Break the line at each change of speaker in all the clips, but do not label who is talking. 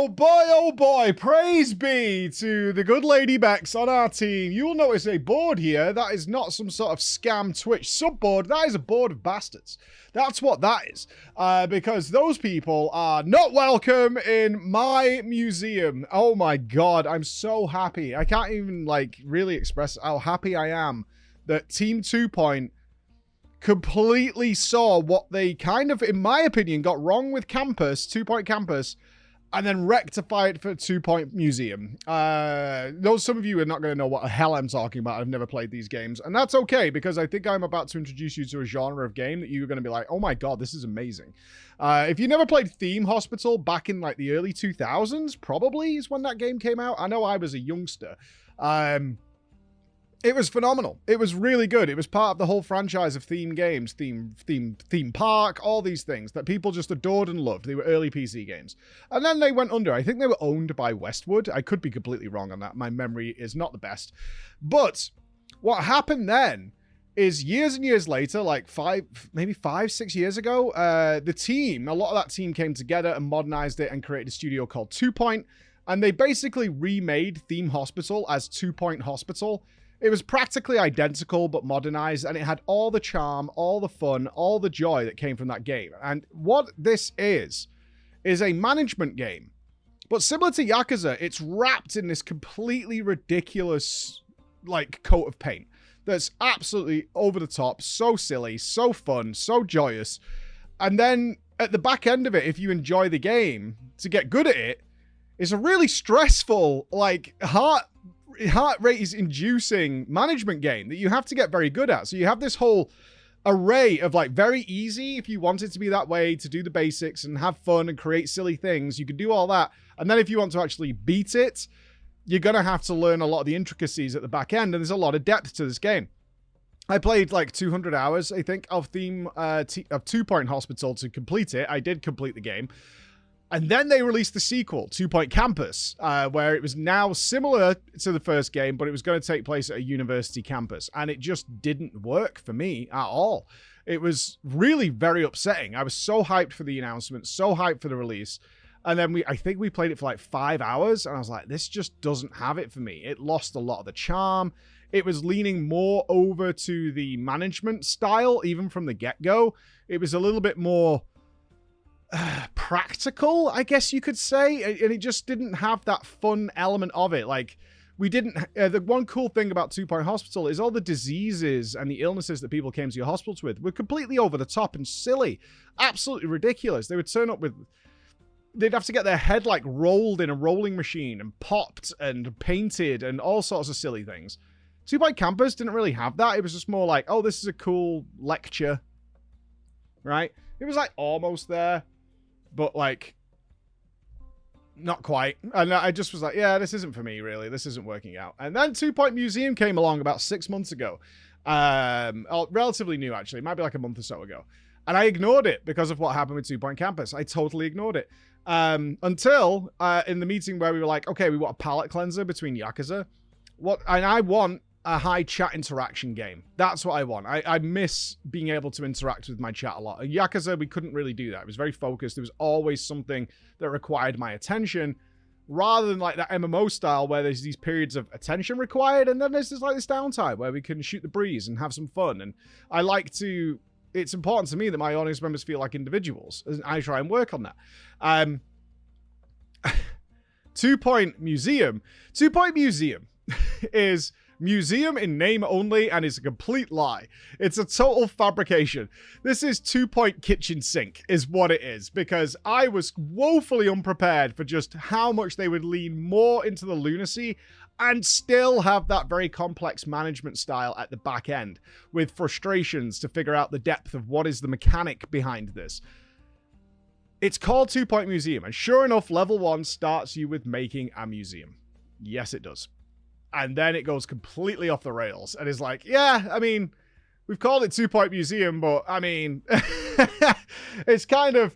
Oh boy, praise be to the good Lady Bex on our team. You will notice a board here. That is not some sort of scam Twitch sub-board. That is a board of bastards. That's what that is. Because those people are not welcome in my museum. Oh my god, I'm so happy. I can't even, like, really express how happy I am that Team 2 Point completely saw what they kind of, in my opinion, got wrong with Campus, 2 Point Campus, and then rectify it for 2 Point Museum. Some of you are not going to know what the hell I'm talking about. I've never played these games. And that's okay, because I think I'm about to introduce you to a genre of game that you're going to be like, oh my god, this is amazing. If you never played Theme Hospital back in like the early 2000s, probably is when that game came out. I know I was a youngster. It was phenomenal. It was really good. It was part of the whole franchise of theme games, theme park, all these things that people just adored and loved. They were early PC games. And then they went under. I think they were owned by Westwood. I could be completely wrong on that. My memory is not the best. But what happened then is years and years later, like maybe 5-6 years ago, a lot of that team came together and modernized it and created a studio called 2 Point. And they basically remade Theme Hospital as 2 Point Hospital. It was practically identical, but modernized, and it had all the charm, all the fun, all the joy that came from that game. And what this is a management game. But similar to Yakuza, it's wrapped in this completely ridiculous, like, coat of paint that's absolutely over the top, so silly, so fun, so joyous. And then at the back end of it, if you enjoy the game, to get good at it, it's a really stressful, like, heart rate is inducing management game that you have to get very good at. So you have this whole array of, like, very easy, if you want it to be that way, to do the basics and have fun and create silly things, you can do all that. And then if you want to actually beat it, you're going to have to learn a lot of the intricacies at the back end. And there's a lot of depth to this game. I played like 200 hours, I think, of 2 Point Hospital to complete it. I did complete the game. And then they released the sequel, 2 Point Campus, where it was now similar to the first game, but it was going to take place at a university campus. And it just didn't work for me at all. It was really very upsetting. I was so hyped for the announcement, so hyped for the release. And then I think we played it for like 5 hours, and I was like, this just doesn't have it for me. It lost a lot of the charm. It was leaning more over to the management style, even from the get-go. It was a little bit more practical, I guess you could say, and it just didn't have that fun element of it. Like, we didn't the one cool thing about 2 Point Hospital is all the diseases and the illnesses that people came to your hospitals with were completely over the top and silly, absolutely ridiculous. They would turn up with, they'd have to get their head like rolled in a rolling machine and popped and painted and all sorts of silly things. 2 Point Campus didn't really have that. It was just more like, oh, this is a cool lecture, right? It was like almost there, but like not quite. And I just was like, yeah, this isn't for me, really. This isn't working out. And then 2 Point Museum came along about 6 months ago. Relatively new, actually. It might be like a month or so ago. And I ignored it because of what happened with 2 Point Campus. I totally ignored it. Until in the meeting where we were like, okay, we want a palate cleanser between Yakuza. And I want a high chat interaction game. That's what I want. I miss being able to interact with my chat a lot. In Yakuza, we couldn't really do that. It was very focused. There was always something that required my attention, rather than like that MMO style where there's these periods of attention required, and then there's just like this downtime where we can shoot the breeze and have some fun. And I like to, it's important to me that my audience members feel like individuals, and I try and work on that. 2 Point Museum. 2 Point Museum is museum in name only and is a complete lie. It's a total fabrication. This is 2 Point Kitchen Sink is what it is, because I was woefully unprepared for just how much they would lean more into the lunacy and still have that very complex management style at the back end with frustrations to figure out the depth of what is the mechanic behind this. It's called 2 Point Museum, and sure enough, level 1 starts you with making a museum. Yes, it does. And then it goes completely off the rails and is like, yeah, I mean, we've called it 2 Point Museum, but I mean, it's kind of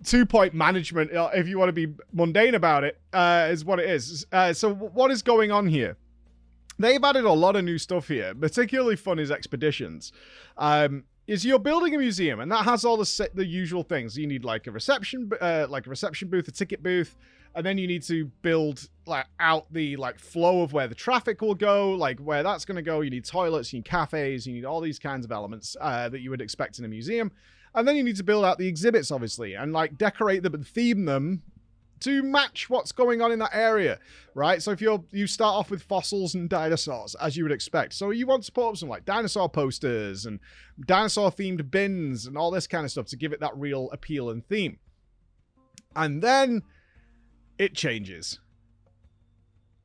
2 Point management, if you want to be mundane about it, is what it is. So what is going on here? They've added a lot of new stuff here. Particularly fun is expeditions. is you're building a museum, and that has all the usual things. You need like a reception booth, a ticket booth, and then you need to build like out the like flow of where the traffic will go, like where that's going to go. You need toilets, you need cafes, you need all these kinds of elements that you would expect in a museum. And then you need to build out the exhibits, obviously, and like decorate them and theme them to match what's going on in that area, right? So if you start off with fossils and dinosaurs, as you would expect. So you want to put up some like dinosaur posters and dinosaur themed bins and all this kind of stuff to give it that real appeal and theme. And then it changes.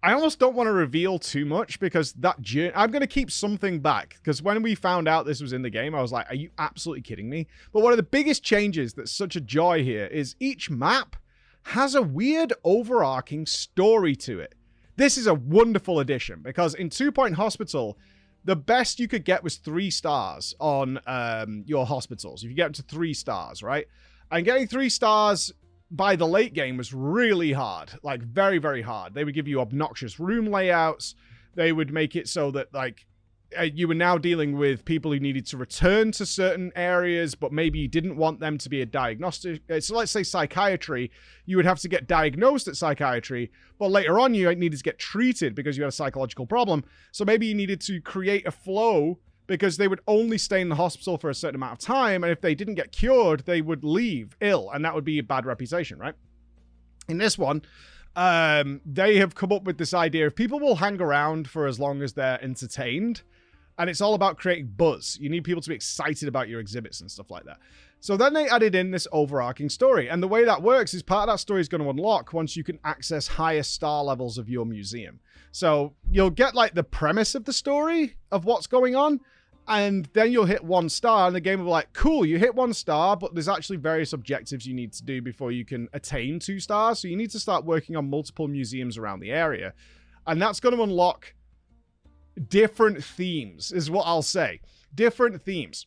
I almost don't want to reveal too much because I'm going to keep something back, because when we found out this was in the game, I was like, are you absolutely kidding me? But one of the biggest changes that's such a joy here is each map has a weird overarching story to it. This is a wonderful addition, because in 2 Point Hospital, the best you could get was 3 stars on your hospitals. If you get up to 3 stars, right? And getting 3 stars by the late game was really hard, like very, very hard. They would give you obnoxious room layouts. They would make it so that like you were now dealing with people who needed to return to certain areas, but maybe you didn't want them to be a diagnostic. So let's say psychiatry, you would have to get diagnosed at psychiatry, but later on you needed to get treated because you had a psychological problem. So maybe you needed to create a flow because they would only stay in the hospital for a certain amount of time, and if they didn't get cured, they would leave ill, and that would be a bad reputation, right? In this one, they have come up with this idea of people will hang around for as long as they're entertained, and it's all about creating buzz. You need people to be excited about your exhibits and stuff like that. So then they added in this overarching story, and the way that works is part of that story is going to unlock once you can access higher star levels of your museum. So you'll get like the premise of the story of what's going on, and then you'll hit 1 star, and the game will be like, cool, you hit 1 star, but there's actually various objectives you need to do before you can attain 2 stars. So you need to start working on multiple museums around the area. And that's going to unlock different themes, is what I'll say. Different themes.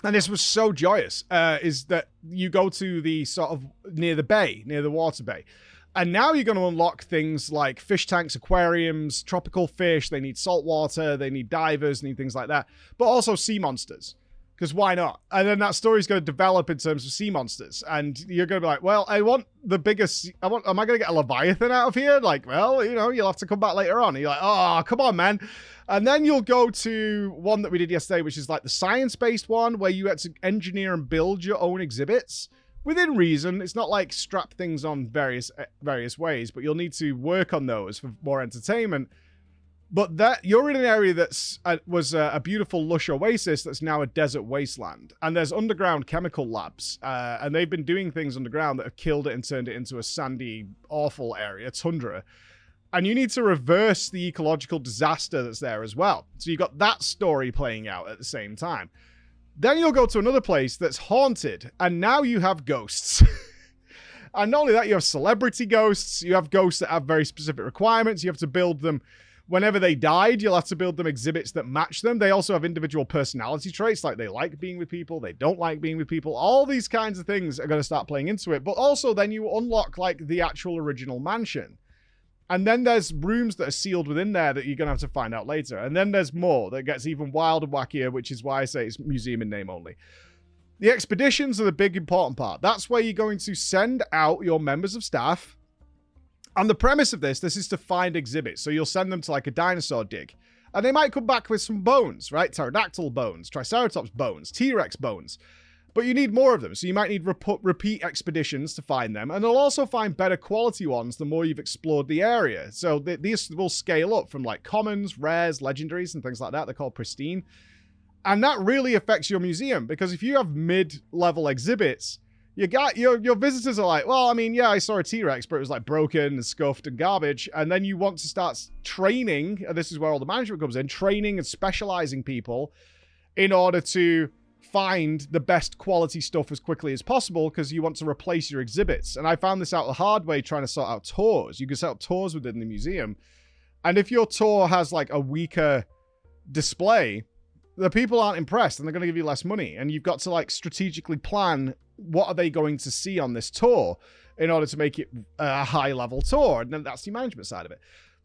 And this was so joyous, is that you go to the sort of near the bay, near the water bay. And now you're going to unlock things like fish tanks, aquariums, tropical fish. They need salt water. They need divers, need things like that. But also sea monsters, because why not? And then that story's going to develop in terms of sea monsters. And you're going to be like, well, I want the biggest... am I going to get a Leviathan out of here? Like, well, you know, you'll have to come back later on. And you're like, oh, come on, man. And then you'll go to one that we did yesterday, which is like the science-based one, where you had to engineer and build your own exhibits. Within reason. It's not like strap things on various ways, but you'll need to work on those for more entertainment. But that you're in an area that's was a beautiful lush oasis that's now a desert wasteland, and there's underground chemical labs, and they've been doing things underground that have killed it and turned it into a sandy, awful area, tundra. And you need to reverse the ecological disaster that's there as well. So you've got that story playing out at the same time. Then you'll go to another place that's haunted, and now you have ghosts. And not only that, you have celebrity ghosts. You have ghosts that have very specific requirements. You have to build them. Whenever they died, you'll have to build them exhibits that match them. They also have individual personality traits, like they like being with people, they don't like being with people. All these kinds of things are going to start playing into it. But also then you unlock like the actual original mansion. And then there's rooms that are sealed within there that you're going to have to find out later. And then there's more that gets even wild and wackier, which is why I say it's museum in name only. The expeditions are the big important part. That's where you're going to send out your members of staff. And the premise of this is to find exhibits. So you'll send them to like a dinosaur dig. And they might come back with some bones, right? Pterodactyl bones, Triceratops bones, T-Rex bones. But you need more of them, so you might need repeat expeditions to find them, and they'll also find better quality ones the more you've explored the area. So these will scale up from like commons, rares, legendaries, and things like that. They're called pristine. And that really affects your museum, because if you have mid-level exhibits, your visitors are like, well, I mean, yeah, I saw a T-Rex, but it was like broken and scuffed and garbage. And then you want to start training, and this is where all the management comes in, training and specializing people in order to find the best quality stuff as quickly as possible, because you want to replace your exhibits. And I found this out the hard way trying to sort out tours. You can set up tours within the museum. And if your tour has like a weaker display, the people aren't impressed and they're going to give you less money. And you've got to like strategically plan what are they going to see on this tour in order to make it a high level tour. And then that's the management side of it.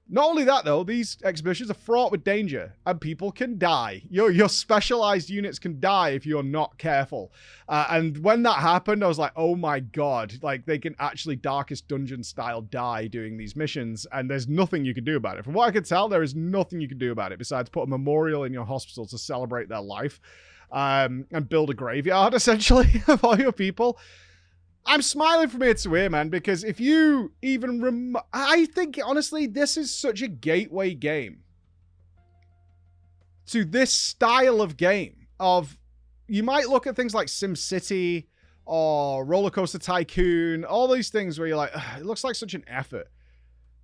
Not only that, though, these exhibitions are fraught with danger, and people can die. Your specialized units can die if you're not careful. And when that happened, I was like, oh my god, like, they can actually Darkest Dungeon style die doing these missions, and there's nothing you can do about it. From what I could tell, there is nothing you can do about it besides put a memorial in your hospital to celebrate their life, and build a graveyard, essentially, of all your people. I'm smiling from ear to ear, man, because if you even I think, honestly, this is such a gateway game to this style of game. You might look at things like SimCity or Roller Coaster Tycoon, all these things where you're like, it looks like such an effort.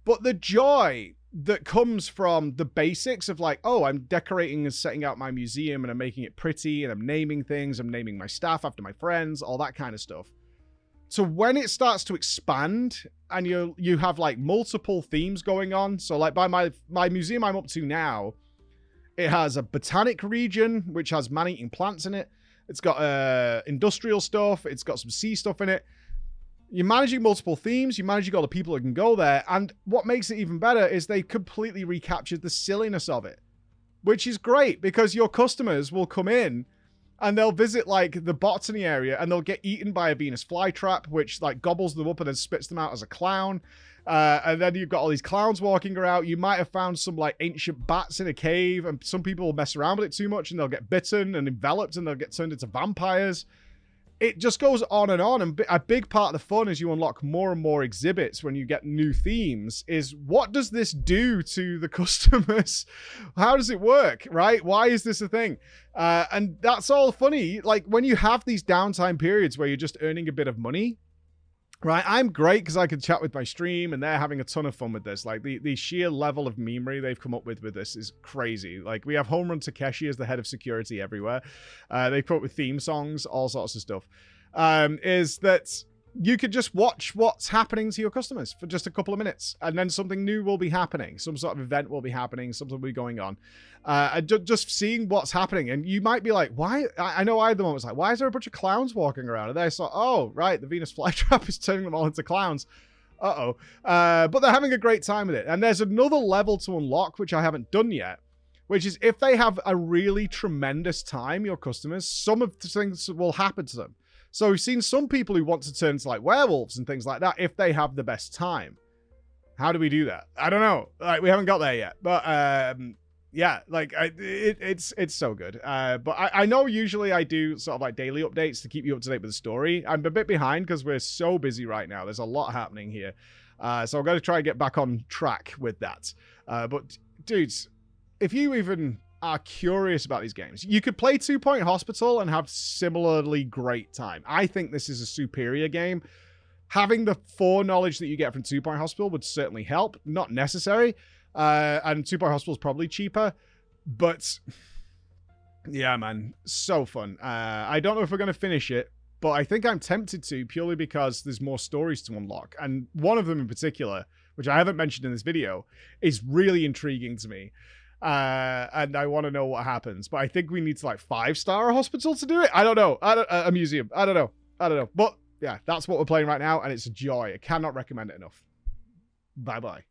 But the joy that comes from the basics of like, oh, I'm decorating and setting out my museum and I'm making it pretty and I'm naming things, I'm naming my staff after my friends, all that kind of stuff. So when it starts to expand and you have like multiple themes going on. So like by my museum I'm up to now, it has a botanic region, which has man-eating plants in it. It's got industrial stuff. It's got some sea stuff in it. You're managing multiple themes. You're managing all the people that can go there. And what makes it even better is they completely recaptured the silliness of it, which is great because your customers will come in and they'll visit like the botany area and they'll get eaten by a Venus flytrap, which like gobbles them up and then spits them out as a clown. And then you've got all these clowns walking around. You might have found some like ancient bats in a cave, and some people will mess around with it too much and they'll get bitten and enveloped and they'll get turned into vampires. It just goes on. And a big part of the fun as you unlock more and more exhibits when you get new themes is, what does this do to the customers? How does it work, right? Why is this a thing? And that's all funny. Like when you have these downtime periods where you're just earning a bit of money, right? I'm great because I can chat with my stream and they're having a ton of fun with this. Like the sheer level of memery they've come up with this is crazy. Like we have Home Run Takeshi as the head of security everywhere. They come up with theme songs, all sorts of stuff. Is that you could just watch what's happening to your customers for just a couple of minutes, and then something new will be happening. Some sort of event will be happening. Something will be going on. And just seeing what's happening. And you might be like, why? I know I at the moment was like, why is there a bunch of clowns walking around? And then I saw, oh, right, the Venus flytrap is turning them all into clowns. Uh-oh. But they're having a great time with it. And there's another level to unlock, which I haven't done yet, which is if they have a really tremendous time, your customers, some of the things will happen to them. So we've seen some people who want to turn to like werewolves and things like that if they have the best time. How do we do that? I don't know. Like we haven't got there yet. But yeah, like it's so good. But I know usually I do sort of like daily updates to keep you up to date with the story. I'm a bit behind because we're so busy right now. There's a lot happening here. So I'm going to try and get back on track with that. But dudes, if you even are curious about these games, you could play 2 Point Hospital and have similarly great time. I think this is a superior game. Having the foreknowledge that you get from 2 Point Hospital would certainly help. Not necessary. And 2 Point Hospital is probably cheaper. But yeah, man, so fun. I don't know if we're going to finish it, but I think I'm tempted to, purely because there's more stories to unlock. And one of them in particular, which I haven't mentioned in this video, is really intriguing to me. And I want to know what happens. But I think we need to like 5-star a hospital to do it. I don't know. A museum. I don't know. But yeah, that's what we're playing right now, and it's a joy. I cannot recommend it enough. Bye-bye.